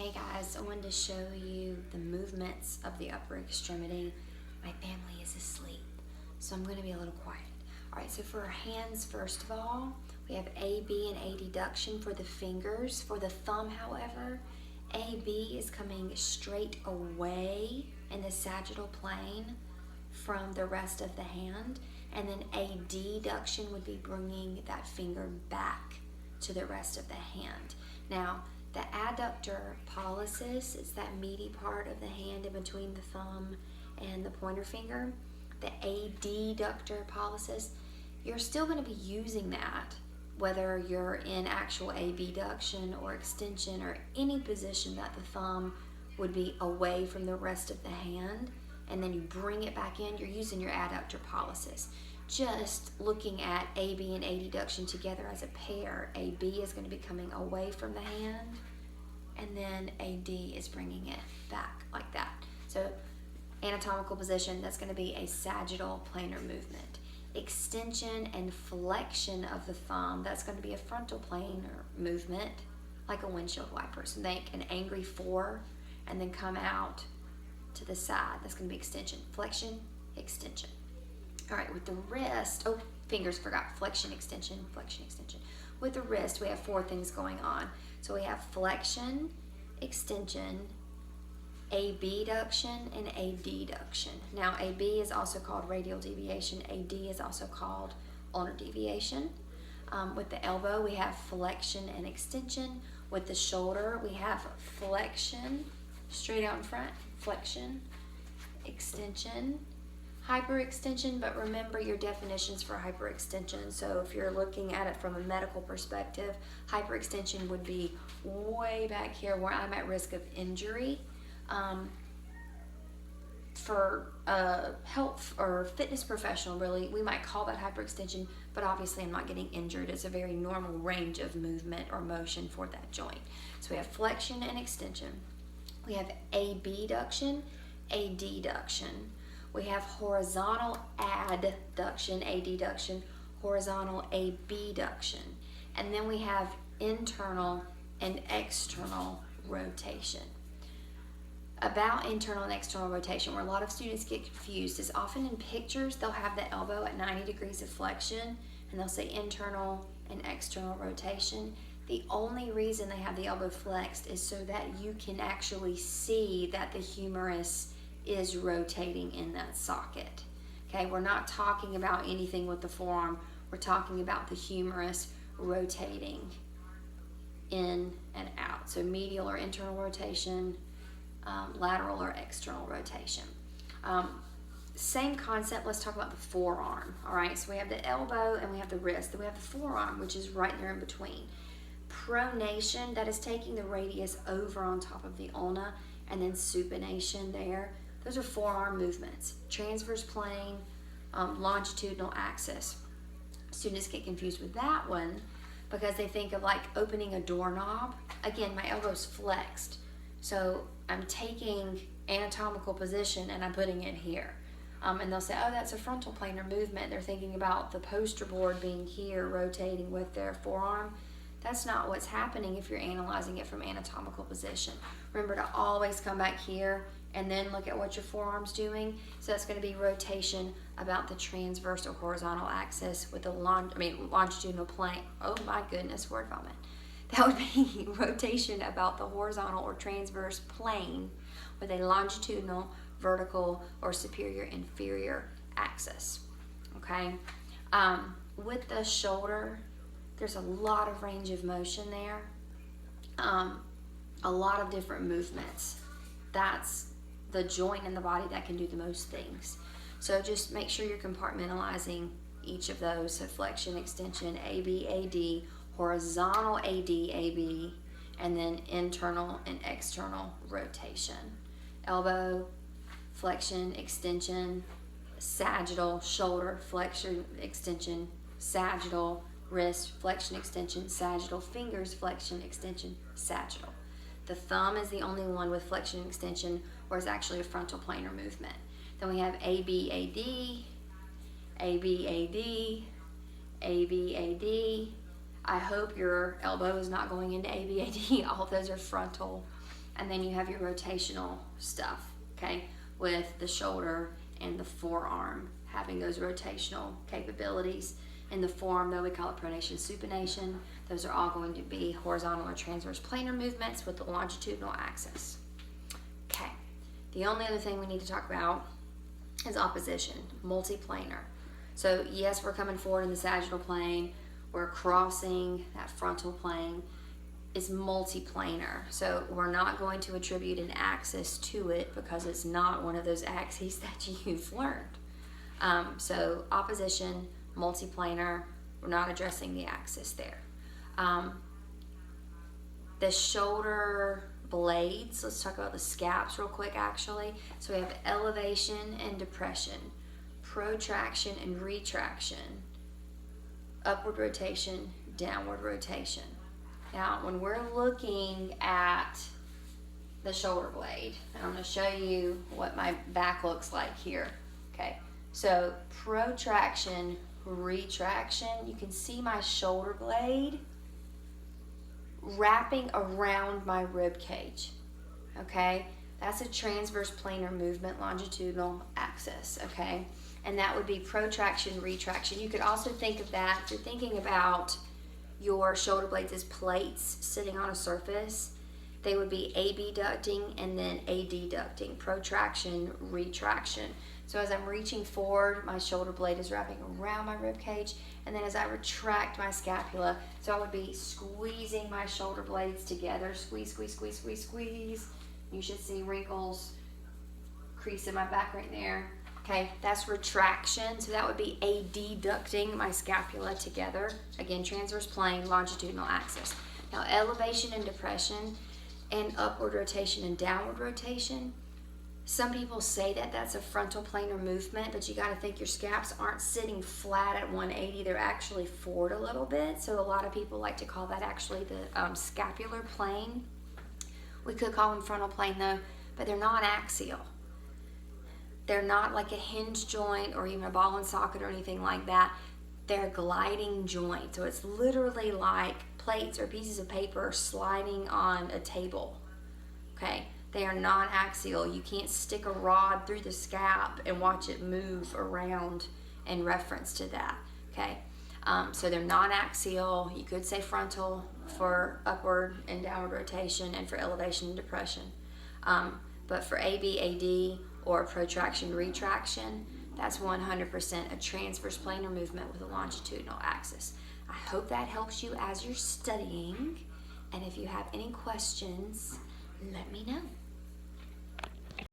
Hey guys, I wanted to show you the movements of the upper extremity. My family is asleep, so I'm going to be a little quiet. Alright, so for our hands, first of all, we have AB and adduction for the fingers. For the thumb, however, AB is coming straight away in the sagittal plane from the rest of the hand, and then adduction would be bringing that finger back to the rest of the hand. Now, the adductor pollicis is that meaty part of the hand in between the thumb and the pointer finger. The adductor pollicis, you're still going to be using that whether you're in actual abduction or extension or any position that the thumb would be away from the rest of the hand, and then you bring it back in, you're using your adductor pollicis. Just looking at AB and adduction together as a pair, AB is going to be coming away from the hand, and then AD is bringing it back like that. So anatomical position, that's going to be a sagittal planar movement. Extension and flexion of the thumb, that's going to be a frontal planar movement, like a windshield wiper. So make an angry 4 and then come out to the side. That's going to be extension, flexion, extension. All right, with the wrist, fingers forgot, flexion, extension, flexion, extension. With the wrist, we have 4 things going on. So we have flexion, extension, abduction, and adduction. Now, AB is also called radial deviation. AD is also called ulnar deviation. With the elbow, we have flexion and extension. With the shoulder, we have flexion, straight out in front, flexion, extension, hyperextension, but remember your definitions for hyperextension. So if you're looking at it from a medical perspective, hyperextension would be way back here where I'm at risk of injury. For a health or fitness professional, really, we might call that hyperextension, but obviously I'm not getting injured. It's a very normal range of movement or motion for that joint. So we have flexion and extension. We have abduction, adduction. We have horizontal adduction, adduction, horizontal abduction. And then we have internal and external rotation. About internal and external rotation, where a lot of students get confused, is often in pictures they'll have the elbow at 90 degrees of flexion and they'll say internal and external rotation. The only reason they have the elbow flexed is so that you can actually see that the humerus is rotating in that socket. Okay, we're not talking about anything with the forearm. We're talking about the humerus rotating in and out. So medial or internal rotation, lateral or external rotation. Same concept, let's talk about the forearm. All right, so we have the elbow and we have the wrist. Then we have the forearm, which is right there in between. Pronation, that is taking the radius over on top of the ulna, and then supination there. Those are forearm movements. Transverse plane, longitudinal axis. Students get confused with that one because they think of like opening a doorknob. Again, my elbow's flexed. So I'm taking anatomical position and I'm putting it here. And they'll say, oh, that's a frontal planar movement. They're thinking about the poster board being here, rotating with their forearm. That's not what's happening if you're analyzing it from anatomical position. Remember to always come back here and then look at what your forearm's doing. So that's going to be rotation about the transverse or horizontal axis with the longitudinal plane. Oh my goodness, word vomit. That would be rotation about the horizontal or transverse plane with a longitudinal, vertical, or superior inferior axis. Okay? With the shoulder, there's a lot of range of motion there. A lot of different movements. That's the joint in the body that can do the most things. So just make sure you're compartmentalizing each of those. So flexion, extension, AB, AD, horizontal AD, AB, and then internal and external rotation. Elbow, flexion, extension, sagittal, shoulder, flexion, extension, sagittal, wrist, flexion, extension, sagittal, fingers, flexion, extension, sagittal. The thumb is the only one with flexion and extension where it's actually a frontal planar movement. Then we have ABAD, ABAD, ABAD. I hope your elbow is not going into ABAD. All of those are frontal And then you have your rotational stuff, okay, with the shoulder and the forearm having those rotational capabilities. In the forearm, though, we call it pronation, supination. Those are all going to be horizontal or transverse planar movements with the longitudinal axis. Okay, the only other thing we need to talk about is opposition, multi-planar. So yes, we're coming forward in the sagittal plane, we're crossing that frontal plane. Is multi-planar. So we're not going to attribute an axis to it because it's not one of those axes that you've learned. So opposition, multi-planar, we're not addressing the axis there. The shoulder blades, let's talk about the scaps real quick actually. So we have elevation and depression, protraction and retraction, upward rotation, downward rotation. Now, when we're looking at the shoulder blade, and I'm going to show you what my back looks like here. Okay, so protraction, retraction, you can see my shoulder blade wrapping around my rib cage. Okay, that's a transverse planar movement, longitudinal axis. Okay, and that would be protraction, retraction. You could also think of that if you're thinking about your shoulder blades as plates sitting on a surface. They would be abducting and then adducting, protraction, retraction. So as I'm reaching forward, my shoulder blade is wrapping around my rib cage, and then as I retract my scapula, so I would be squeezing my shoulder blades together, squeeze, squeeze, squeeze, squeeze, squeeze. You should see wrinkles, crease in my back right there. Okay, that's retraction, so that would be adducting my scapula together. Again, transverse plane, longitudinal axis. Now, elevation and depression, and upward rotation and downward rotation. Some people say that that's a frontal planar movement, but you got to think your scaps aren't sitting flat at 180, they're actually forward a little bit. So a lot of people like to call that actually the scapular plane. We could call them frontal plane though, but they're not axial. They're not like a hinge joint or even a ball and socket or anything like that. They're a gliding joint. So it's literally like plates or pieces of paper sliding on a table. Okay, they are non-axial. You can't stick a rod through the scap and watch it move around in reference to that. Okay, so they're non-axial. You could say frontal for upward and downward rotation and for elevation and depression. But for AB, AD, or protraction, retraction, that's 100% a transverse planar movement with a longitudinal axis. I hope that helps you as you're studying, and if you have any questions, let me know.